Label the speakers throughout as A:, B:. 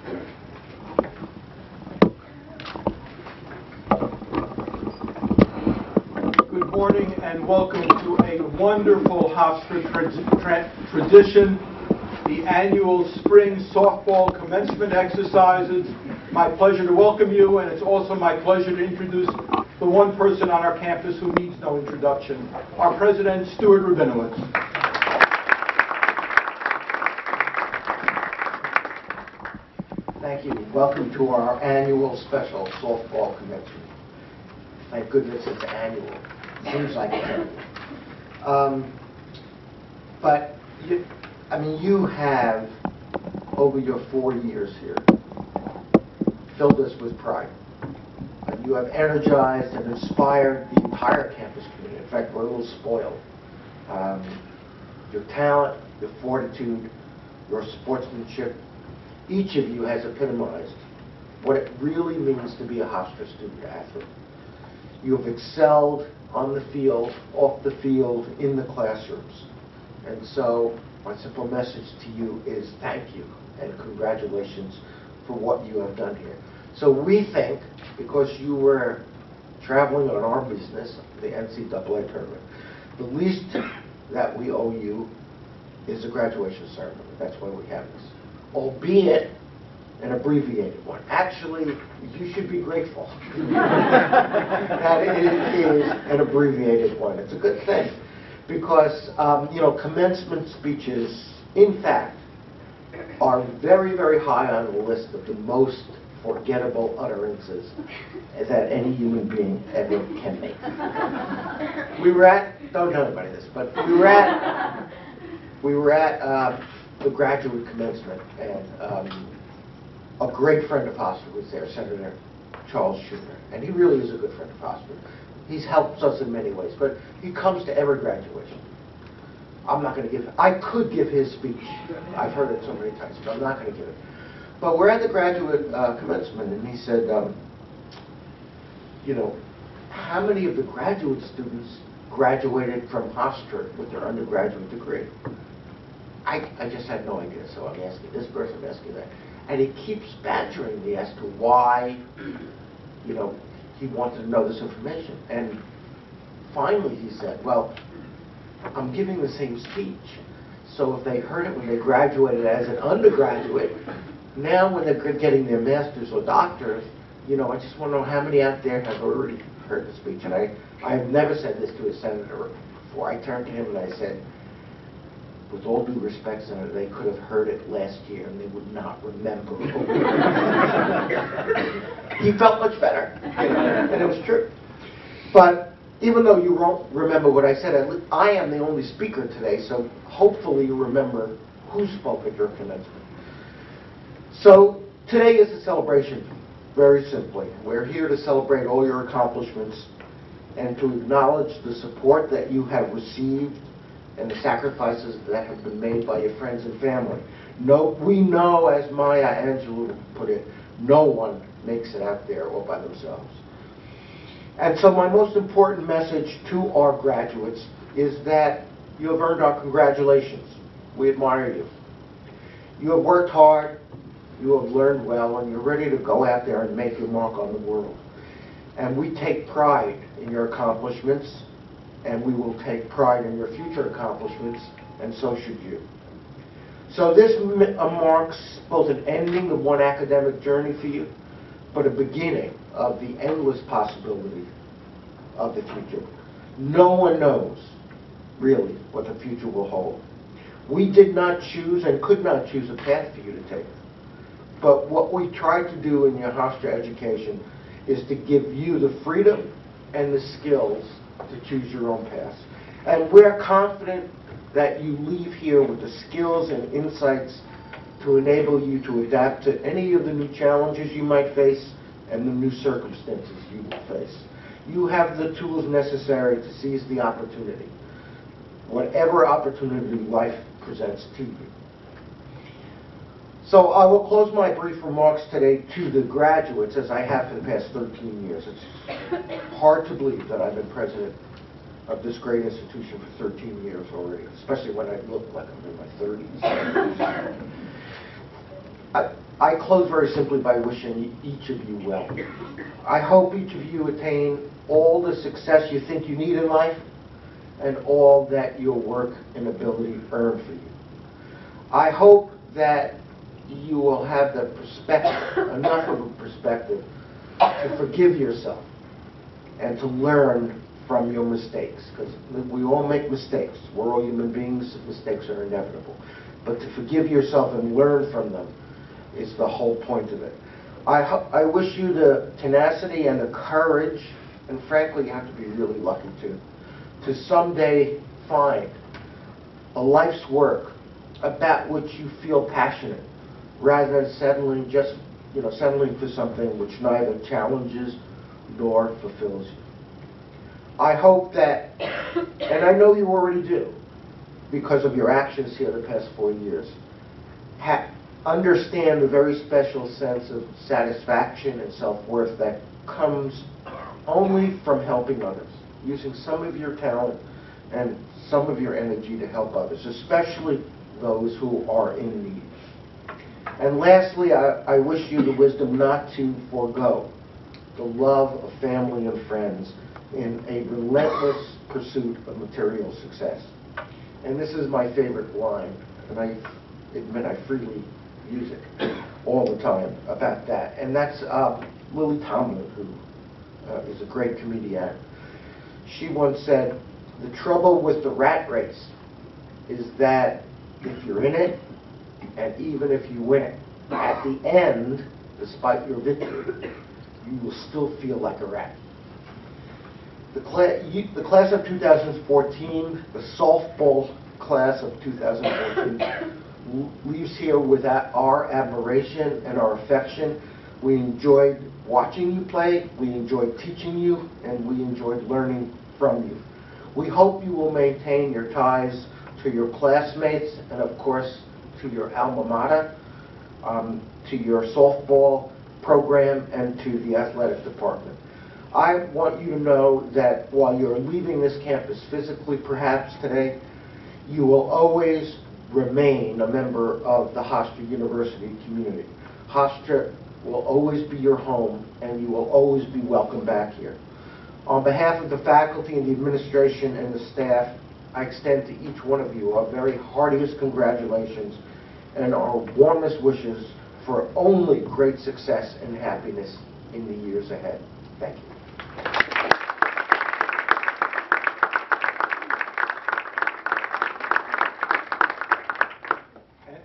A: Good morning and welcome to a wonderful Hofstra tradition, the annual spring softball commencement exercises. My pleasure to welcome you, and it's also my pleasure to introduce the one person on our campus who needs no introduction, our president, Stuart Rabinowitz.
B: Thank you. Welcome to our annual special softball commencement. Thank goodness it's annual. Seems like it's annual. But you have, over your 4 years here, filled us with pride. You have energized and inspired the entire campus community. In fact, we're a little spoiled. Your talent, your fortitude, your sportsmanship, each of you has epitomized what it really means to be a Hofstra student athlete. You have excelled on the field, off the field, in the classrooms. And so my simple message to you is thank you and congratulations for what you have done here. So we think, because you were traveling on our business, the NCAA tournament, the least that we owe you is a graduation ceremony. That's why we have this. Albeit an abbreviated one. Actually, you should be grateful that it is an abbreviated one. It's a good thing because, commencement speeches, in fact, are very, very high on the list of the most forgettable utterances that any human being ever can make. We were at, don't tell anybody this, but we were at the graduate commencement, and a great friend of Hofstra was there, Senator Charles Schumer, and he really is a good friend of Hofstra. He's helped us in many ways, but he comes to every graduation. I'm not going to give, I could give his speech. I've heard it so many times, but I'm not going to give it. But we're at the graduate commencement, and he said, how many of the graduate students graduated from Hofstra with their undergraduate degree? I just had no idea, so I'm asking this person, I'm asking that. And he keeps badgering me as to why, he wanted to know this information. And finally he said, well, I'm giving the same speech. So if they heard it when they graduated as an undergraduate, now when they're getting their master's or doctors, I just want to know how many out there have already heard the speech. And I have never said this to a senator before. I turned to him and I said, with all due respect, Senator, they could have heard it last year and they would not remember. He felt much better, and it was true. But even though you won't remember what I said, I am the only speaker today, so hopefully you remember who spoke at your commencement. So today is a celebration, very simply. We're here to celebrate all your accomplishments and to acknowledge the support that you have received and the sacrifices that have been made by your friends and family. We know, as Maya Angelou put it, no one makes it out there all by themselves. And so my most important message to our graduates is that you have earned our congratulations. We admire you. You have worked hard, you have learned well, and you're ready to go out there and make your mark on the world. And we take pride in your accomplishments, and we will take pride in your future accomplishments, and so should you. So this marks both an ending of one academic journey for you, but a beginning of the endless possibility of the future. No one knows, really, what the future will hold. We did not choose and could not choose a path for you to take. But what we tried to do in your Hofstra education is to give you the freedom and the skills to choose your own path. And we're confident that you leave here with the skills and insights to enable you to adapt to any of the new challenges you might face and the new circumstances you will face. You have the tools necessary to seize the opportunity, whatever opportunity life presents to you. So I will close my brief remarks today to the graduates, as I have for the past 13 years. It's hard to believe that I've been president of this great institution for 13 years already, especially when I look like I'm in my 30s. I close very simply by wishing each of you well. I hope each of you attain all the success you think you need in life and all that your work and ability earn for you. I hope that you will have the perspective, enough of a perspective, to forgive yourself and to learn from your mistakes, because we all make mistakes. We're all human beings. Mistakes are inevitable. But to forgive yourself and learn from them is the whole point of it. I wish you the tenacity and the courage, and frankly, you have to be really lucky too, to someday find a life's work about which you feel passionate, rather than settling for something which neither challenges nor fulfills you. I hope that, and I know you already do, because of your actions here the past 4 years, understand the very special sense of satisfaction and self-worth that comes only from helping others, using some of your talent and some of your energy to help others, especially those who are in need. And lastly, I wish you the wisdom not to forego the love of family and friends in a relentless pursuit of material success. And this is my favorite line, and I admit I freely use it all the time about that. And that's Lily Tomlin, who is a great comedian. She once said, "The trouble with the rat race is that if you're in it, and even if you win it, at the end, despite your victory, you will still feel like a rat." The class of 2014, the softball class of 2014, leaves here with our admiration and our affection. We enjoyed watching you play, we enjoyed teaching you, and we enjoyed learning from you. We hope you will maintain your ties to your classmates and, of course, to your alma mater, to your softball program, and to the athletic department. I want you to know that while you're leaving this campus physically, perhaps today, you will always remain a member of the Hofstra University community. Hofstra will always be your home, and you will always be welcome back here. On behalf of the faculty and the administration and the staff, I extend to each one of you our very heartiest congratulations and our warmest wishes for only great success and happiness in the years ahead. Thank you.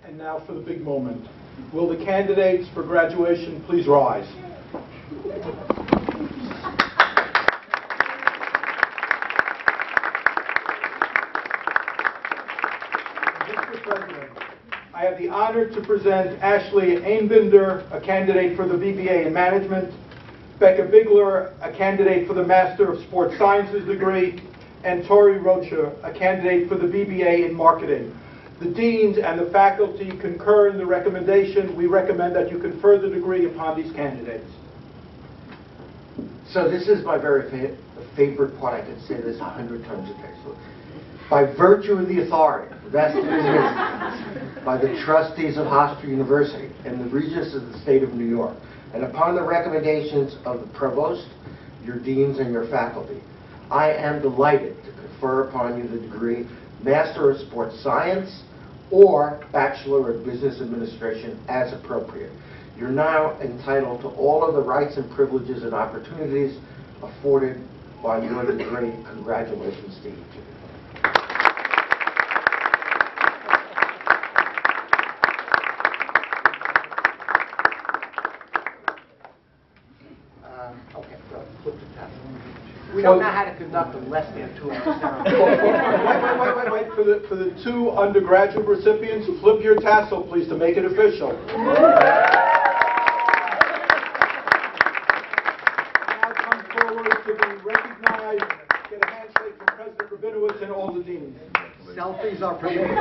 A: And now for the big moment. Will the candidates for graduation please rise? Mr. President, I have the honor to present Ashley Einbinder, a candidate for the BBA in Management, Becca Bigler, a candidate for the Master of Sports Sciences degree, and Tori Rocha, a candidate for the BBA in Marketing. The deans and the faculty concur in the recommendation. We recommend that you confer the degree upon these candidates.
B: So this is my very favorite part. I can say this 100 times a day. So, by virtue of the authority vested in me by the trustees of Hofstra University and the Regents of the State of New York, and upon the recommendations of the Provost, your deans, and your faculty, I am delighted to confer upon you the degree Master of Sports Science or Bachelor of Business Administration as appropriate. You're now entitled to all of the rights and privileges and opportunities afforded by your degree. Congratulations to each of you. Okay, so flip the tab. We don't know how to conduct a less than 2 hour ceremony.
A: Wait. For the two undergraduate recipients, flip your tassel, please, to make it official. Now come forward to be recognized. Get a handshake from President Rabinowitz and all the deans.
B: Selfies are permitted.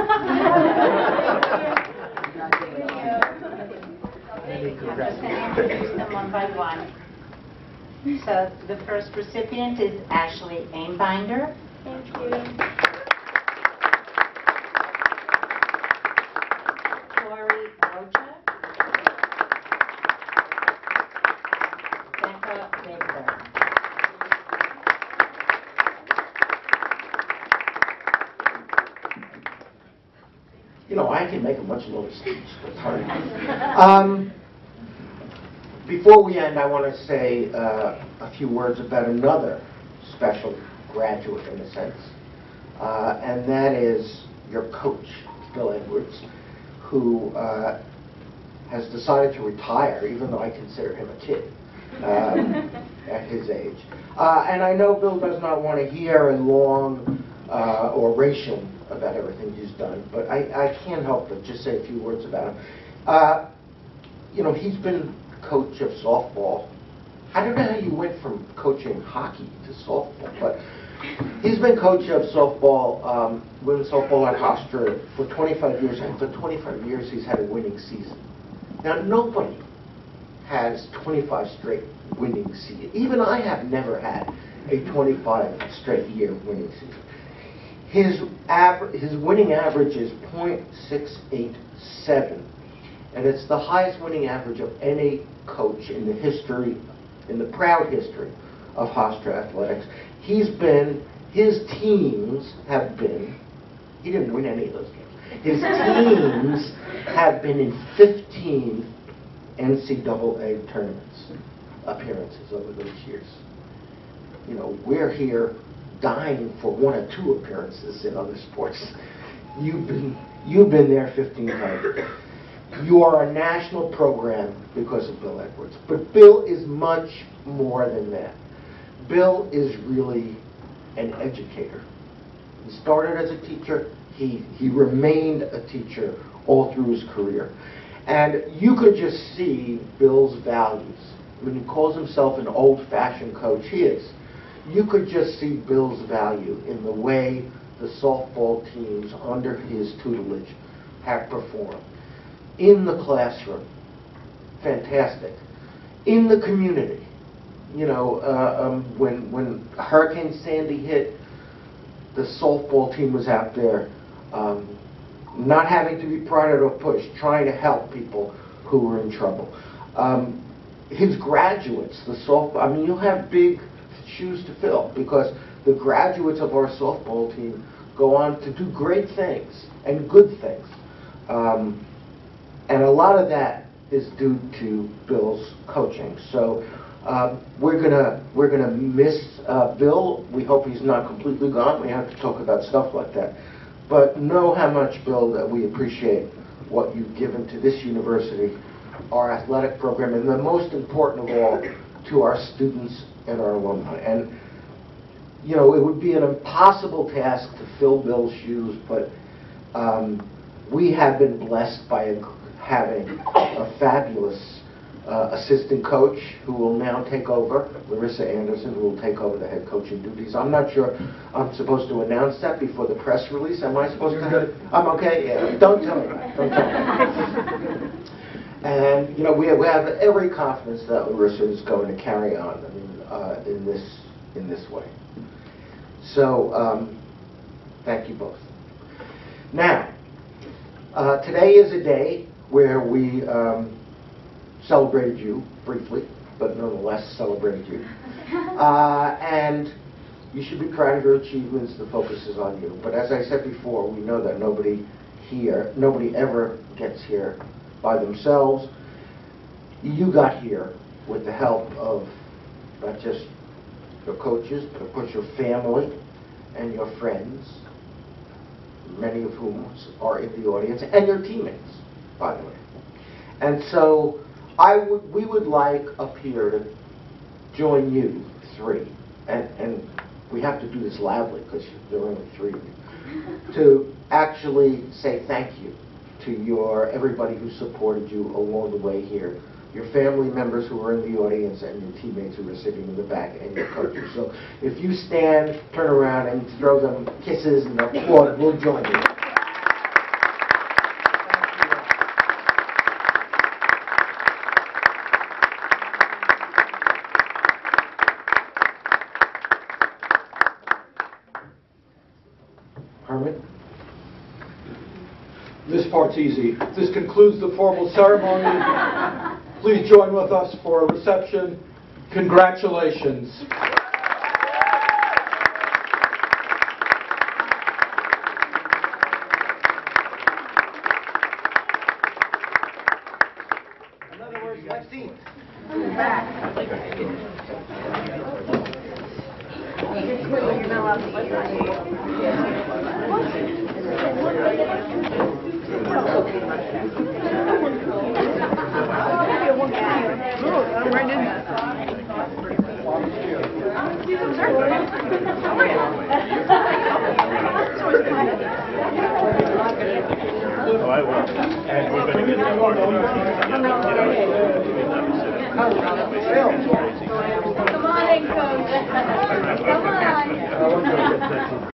C: Introduce them one by one. So the first recipient is Ashley Einbinder.
D: Thank you.
C: Tori Rocha.
B: You know, I can make a much longer speech, but sorry. Before we end, I want to say a few words about another special graduate, in a sense, and that is your coach, Bill Edwards, who has decided to retire, even though I consider him a kid at his age. And I know Bill does not want to hear a long oration about everything he's done, but I can't help but just say a few words about him. You know, he's been coach of softball. I don't know how you went from coaching hockey to softball, but he's been coach of softball, women's softball at Hofstra for 25 years, and for 25 years he's had a winning season. Now, nobody has 25 straight winning seasons. Even I have never had a 25 straight year winning season. His winning average is .687, and it's the highest winning average of any coach in the history, in the proud history of Hofstra athletics. His teams have been, he didn't win any of those games, his teams have been in 15 NCAA tournaments appearances over those years. You know, we're here dying for 1 or 2 appearances in other sports. You've been there 15 times. You are a national program because of Bill Edwards. But Bill is much more than that. Bill is really an educator. He started as a teacher. He remained a teacher all through his career. And you could just see Bill's values. When he calls himself an old-fashioned coach, he is. You could just see Bill's value in the way the softball teams under his tutelage have performed. In the classroom, fantastic. In the community, you know, when Hurricane Sandy hit, the softball team was out there, not having to be prodded or pushed, trying to help people who were in trouble. His graduates, the softball, I mean, you'll have big shoes to fill, because the graduates of our softball team go on to do great things and good things. And a lot of that is due to Bill's coaching. So we're gonna miss Bill. We hope he's not completely gone. We have to talk about stuff like that. But know how much, Bill, that we appreciate what you've given to this university, our athletic program, and the most important of all, to our students and our alumni. And you know, it would be an impossible task to fill Bill's shoes, but we have been blessed by having a fabulous assistant coach who will now take over, Larissa Anderson, who will take over the head coaching duties. I'm not sure I'm supposed to announce that before the press release. Am I supposed to? I'm okay? Yeah. Don't tell me that. Don't tell me that. And, you know, we have every confidence that Larissa is going to carry on, I mean, in this way. So, thank you both. Now, today is a day where we celebrated you briefly, but nonetheless celebrated you. And you should be proud of your achievements. The focus is on you. But as I said before, we know that nobody ever gets here by themselves. You got here with the help of not just your coaches, but of course your family and your friends, many of whom are in the audience, and your teammates, by the way. And so we would like up here to join you three, and we have to do this loudly because there are only 3 of you, to actually say thank you to everybody who supported you along the way here, your family members who are in the audience, and your teammates who are sitting in the back, and your coaches. So if you stand, turn around, and throw them kisses and applaud, we'll join you. Herman?
A: This part's easy. This concludes the formal ceremony. Please join with us for a reception. Congratulations.
B: Lexine.
D: Oh, I will. And we're going to get that part.
C: Come on in, Coach. Come on.